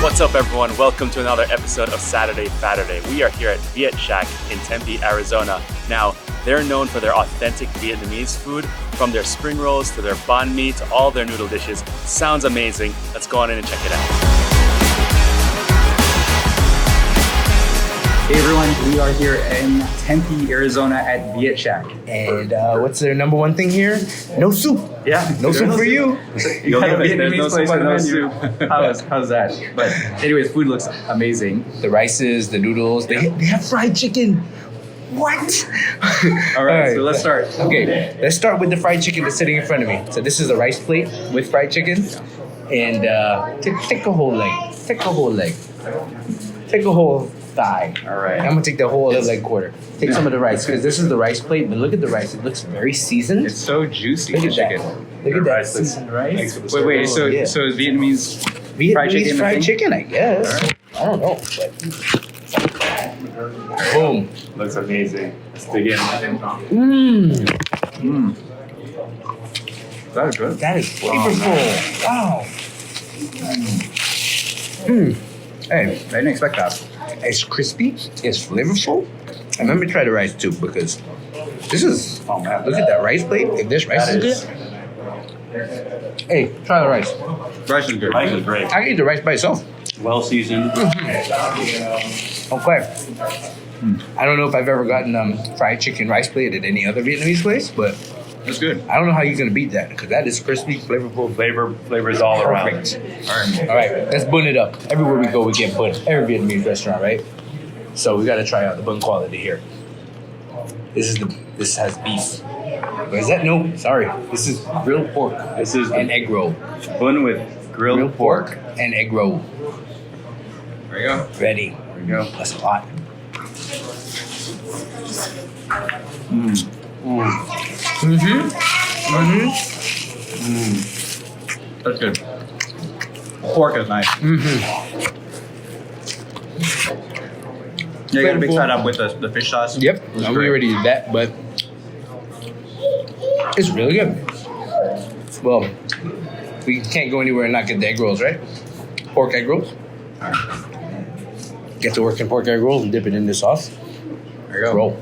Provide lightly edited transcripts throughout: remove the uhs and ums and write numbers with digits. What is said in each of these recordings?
What's up, everyone? Welcome to another episode of Faturday. We are here at Viet Shack in Tempe, Arizona. Now, they're known for their authentic Vietnamese food, from their spring rolls to their banh mi to all their noodle dishes. Sounds amazing. Let's go on in and check it out. Hey everyone, we are here in Tempe, Arizona at Viet Shack. And what's their number one thing here? No soup. Yeah, No soup for you. You got it. There's no soup on the no menu. How's that? But anyways, food looks amazing. The rices, the noodles, they have fried chicken. What? All right, so let's start. Okay, let's start with the fried chicken that's sitting in front of me. So this is a rice plate with fried chicken. And take a whole leg. Take a whole leg. Take a whole thigh. All right. I'm gonna take the whole other leg quarter. Take some of the rice, because this is the rice plate, but look at the rice. It looks very seasoned. It's so juicy. Look at chicken. that. Look at that rice is- seasoned rice. Wait. So Yeah. so is Vietnamese Vietnamese fried chicken? fried chicken, I guess. I don't know, but boom. Looks amazing. Let's dig in. That is good. That is flavorful. Wow. Hey, I didn't expect that. it's crispy. It's flavorful. And let me try the rice too, because this is. Oh man, Look at that rice plate. If this rice That is is- good, hey, try the rice. Rice is good. rice is great. I can eat the rice by itself. Well seasoned. Okay. I don't know if I've ever gotten fried chicken rice plate at any other Vietnamese place, but It's good. I don't know how you're gonna beat that, because that is crispy, flavorful. Flavors all around. Perfect. All right, let's bun it up. Everywhere we go, we get bun. Every Vietnamese restaurant, right? So we gotta try out the bun quality here. This has beef. What is that? No, sorry. This is grilled pork. This is and egg roll. bun with grilled pork. and egg roll. There you go. Ready. There you go. That's a lot. That's good. Pork is nice. Yeah, you gotta mix that up with the fish sauce. Yep. It's We great. already did that, but it's really good. Well, we can't go anywhere and not get the egg rolls, right? Pork egg rolls. Get to work in pork egg rolls and dip it in the sauce. There you go. Roll.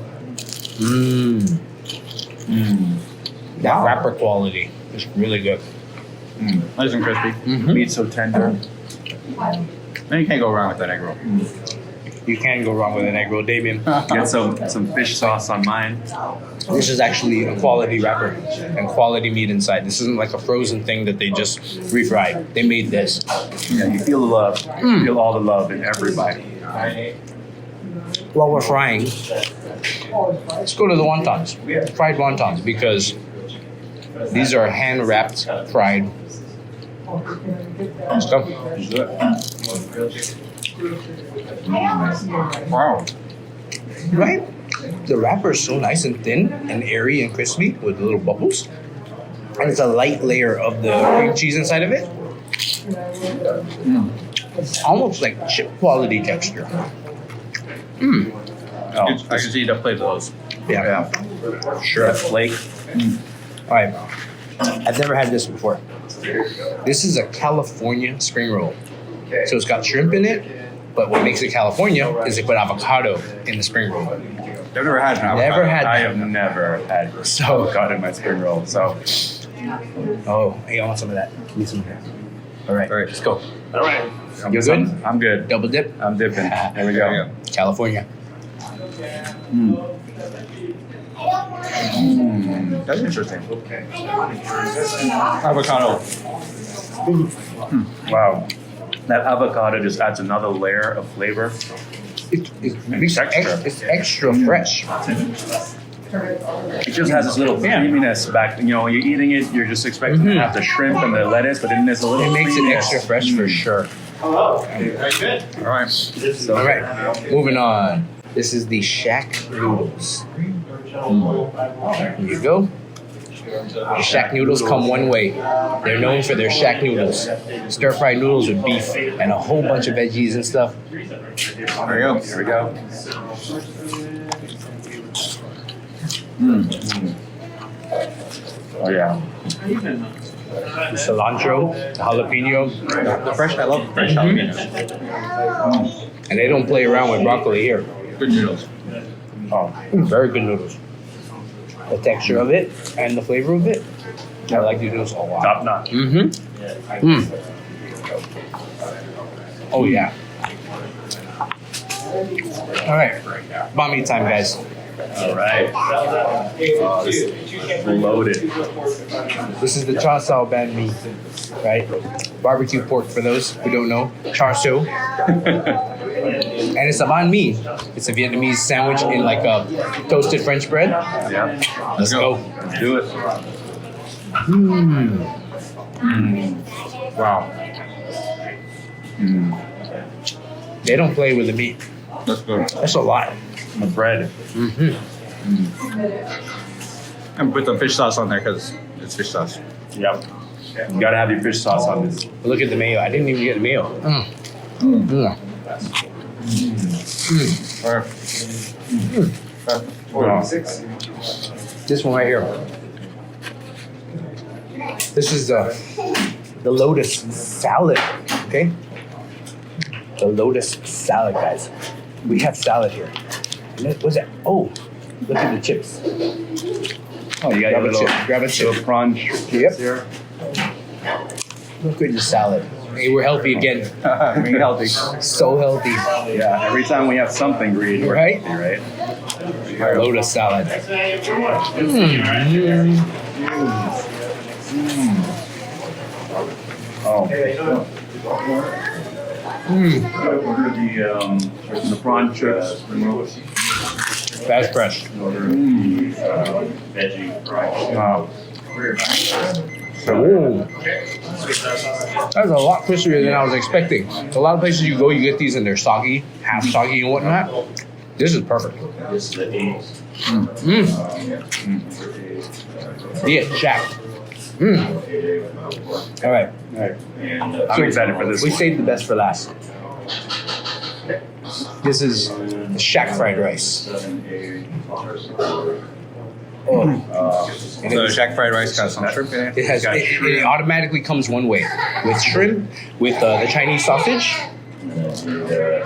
That wrapper quality is really good. Nice and crispy. Meat so tender. And you can't go wrong with that egg roll. You can't go wrong with an egg roll, Damien. Get some fish sauce on mine. This is actually a quality wrapper and quality meat inside. This isn't like a frozen thing that they just refried. They made this. Yeah, you feel the love. You feel all the love in every bite. While we're frying, let's go to the wontons. Fried wontons, because these are hand wrapped fried. Let's go. Wow. Right? The wrapper is so nice and thin and airy and crispy with little bubbles. And it's a light layer of the cream cheese inside of it. It's almost like chip quality texture. I can see the plate of those. Yeah. Sure. Flake. All right. I've never had this before. This is a California spring roll. So it's got shrimp in it, but what makes it California is they put avocado in the spring roll. I've never had an avocado. Never had I that. have never had So- avocado in my spring roll. So, Oh, hey, I want some of that. Give me some of that. All right, let's go. all right. You good? I'm good. Double dip? I'm dipping. There we There go. you go. California. That's interesting. Avocado. Wow. That avocado just adds another layer of flavor. It's extra fresh. It just has this little creaminess back. You know, when you're eating it, you're just expecting to have the shrimp and the lettuce, but then there's a little It makes it creaminess. extra fresh for sure. All right. All right, moving on. This is the Shack Noodles. Here you go. The Shack noodles come one way. They're known for their Shack noodles. Stir-fried noodles with beef and a whole bunch of veggies and stuff. There you go. Here we go. Oh yeah. the cilantro, the jalapeno. The fresh, I love fresh jalapenos. And they don't play around with broccoli here. Good noodles. Oh, very good noodles. The texture of it and the flavor of it. I like the noodles a lot. Top notch. Oh yeah. All right, banh mi time, guys. All right. Oh, this is loaded. This is the char siu banh mi, right? Barbecue pork for those who don't know. Char siu. And it's a banh mi. It's a Vietnamese sandwich in like a toasted French bread. Yeah. Let's go. Let's do it. Wow. They don't play with the meat. That's good. That's a lot. The bread. And put some fish sauce on there because it's fish sauce. Yep. You gotta have your fish sauce on this. Look at the mayo. I didn't even get the mayo. This one right here. This is the Lotus salad. Okay? The Lotus salad, guys. We have salad here. What's that? Oh, look at the chips. Oh, you got Grab your a chip. Grab a little chip. prawn chips here. Look at the salad. Hey, we're healthy again. Being healthy. So healthy. Yeah, every time we have something green, we're Right? healthy, right? Lotus salad. Oh. Order the prawn chips. That's fresh. Veggie fries. Ooh. That's a lot crispier than I was expecting. A lot of places you go, you get these and they're soggy, half soggy and whatnot. This is perfect. Viet Shack. All right. I'm excited for this We one. saved the best for last. This is the Shack fried rice. And So the Shack fried rice got some shrimp in it. it automatically comes one way with shrimp, with the Chinese sausage.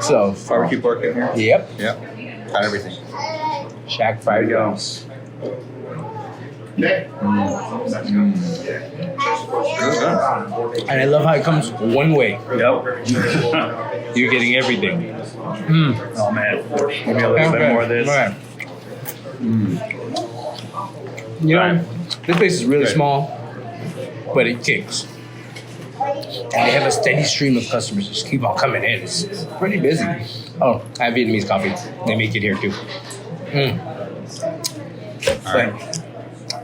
So Barbecue pork in here. Yep, Yep. Got everything. Shack fried There you go. rice. Good. And I love how it comes one way. Yep. You're getting everything. Oh man. Maybe a little bit more of this. All right. You know, this place is really small, but it kicks. And they have a steady stream of customers just keep on coming in. It's pretty busy. Oh, I have Vietnamese coffee. They make it here too. All right.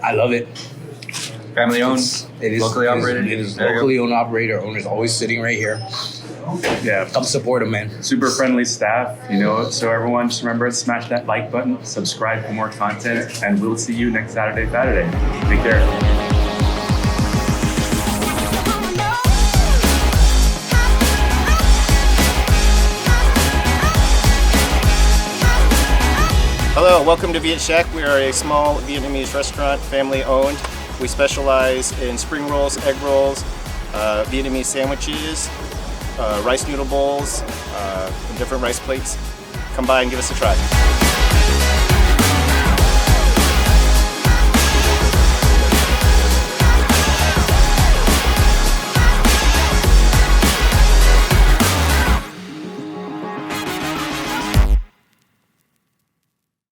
I love it. Family owned. It is Locally operated. It is There you go. locally owned operator. Owner's always sitting right here. Yeah. Come support them, man. Super friendly staff, you know. So everyone, just remember, smash that like button, subscribe for more content, and we'll see you next Saturday. Take care. Hello, welcome to Viet Shack. We are a small Vietnamese restaurant, family owned. We specialize in spring rolls, egg rolls, Vietnamese sandwiches, rice noodle bowls, and different rice plates. Come by and give us a try.